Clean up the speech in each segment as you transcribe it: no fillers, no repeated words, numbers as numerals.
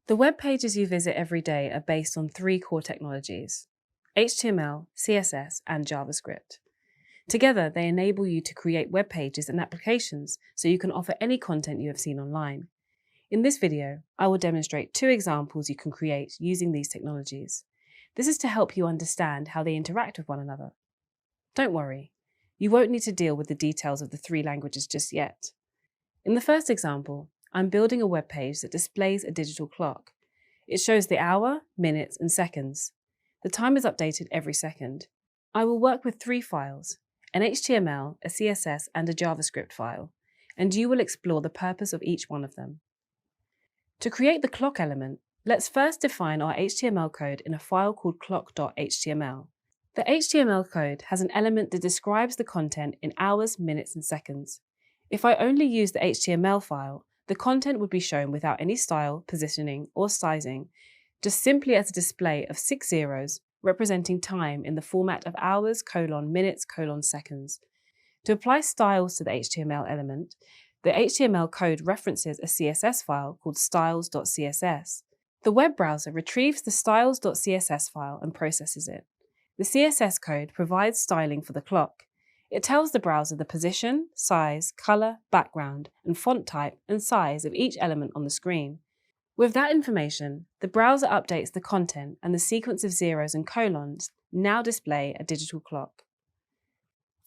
The web pages you visit every day are based on three core technologies: HTML, CSS, and JavaScript. Together, they enable you to create web pages and applications so you can offer any content you have seen online. In this video, I will demonstrate two examples you can create using these technologies. This is to help you understand how they interact with one another. Don't worry, you won't need to deal with the details of the three languages just yet. In the first example, I'm building a web page that displays a digital clock. It shows the hour, minutes, and seconds. The time is updated every second. I will work with three files: an HTML, a CSS, and a JavaScript file, and you will explore the purpose of each one of them. To create the clock element, let's first define our HTML code in a file called clock.html. The HTML code has an element that describes the content in hours, minutes, and seconds. If I only use the HTML file, the content would be shown without any style, positioning, or sizing, just simply as a display of 6 zeros representing time in the format of hours, minutes, seconds. To apply styles to the HTML element, the HTML code references a CSS file called styles.css. The web browser retrieves the styles.css file and processes it. The CSS code provides styling for the clock. It tells the browser the position, size, color, background, and font type and size of each element on the screen. With that information, the browser updates the content, and the sequence of zeros and colons now display a digital clock.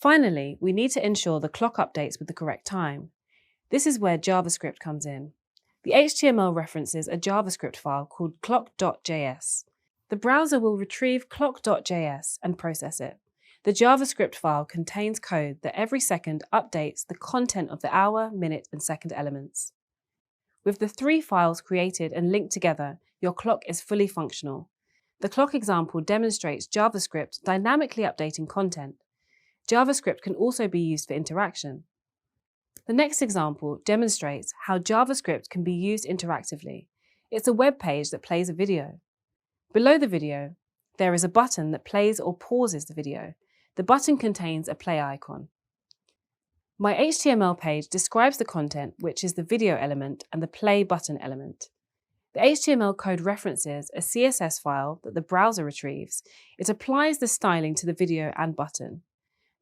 Finally, we need to ensure the clock updates with the correct time. This is where JavaScript comes in. The HTML references a JavaScript file called clock.js. The browser will retrieve clock.js and process it. The JavaScript file contains code that every second updates the content of the hour, minute, and second elements. With the three files created and linked together, your clock is fully functional. The clock example demonstrates JavaScript dynamically updating content. JavaScript can also be used for interaction. The next example demonstrates how JavaScript can be used interactively. It's a web page that plays a video. Below the video, there is a button that plays or pauses the video. The button contains a play icon. My HTML page describes the content, which is the video element and the play button element. The HTML code references a CSS file that the browser retrieves. It applies the styling to the video and button.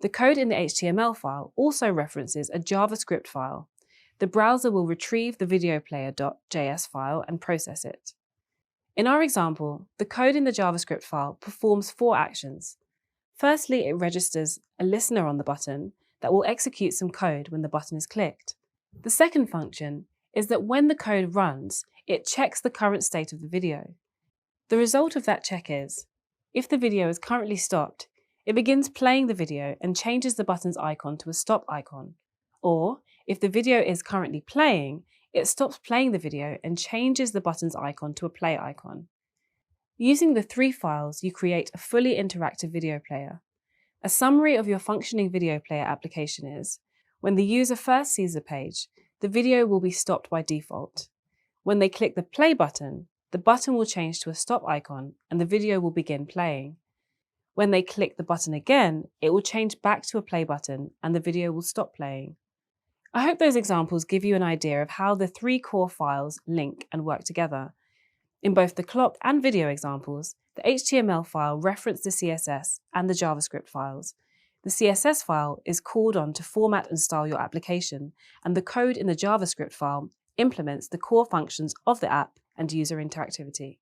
The code in the HTML file also references a JavaScript file. The browser will retrieve the videoplayer.js file and process it. In our example, the code in the JavaScript file performs 4 actions. Firstly, it registers a listener on the button that will execute some code when the button is clicked. The second function is that when the code runs, it checks the current state of the video. The result of that check is, if the video is currently stopped, it begins playing the video and changes the button's icon to a stop icon. Or, if the video is currently playing, it stops playing the video and changes the button's icon to a play icon. Using the three files, you create a fully interactive video player. A summary of your functioning video player application is: when the user first sees the page, the video will be stopped by default. When they click the play button, the button will change to a stop icon and the video will begin playing. When they click the button again, it will change back to a play button and the video will stop playing. I hope those examples give you an idea of how the three core files link and work together. In both the clock and video examples, the HTML file referenced the CSS and the JavaScript files. The CSS file is called on to format and style your application, and the code in the JavaScript file implements the core functions of the app and user interactivity.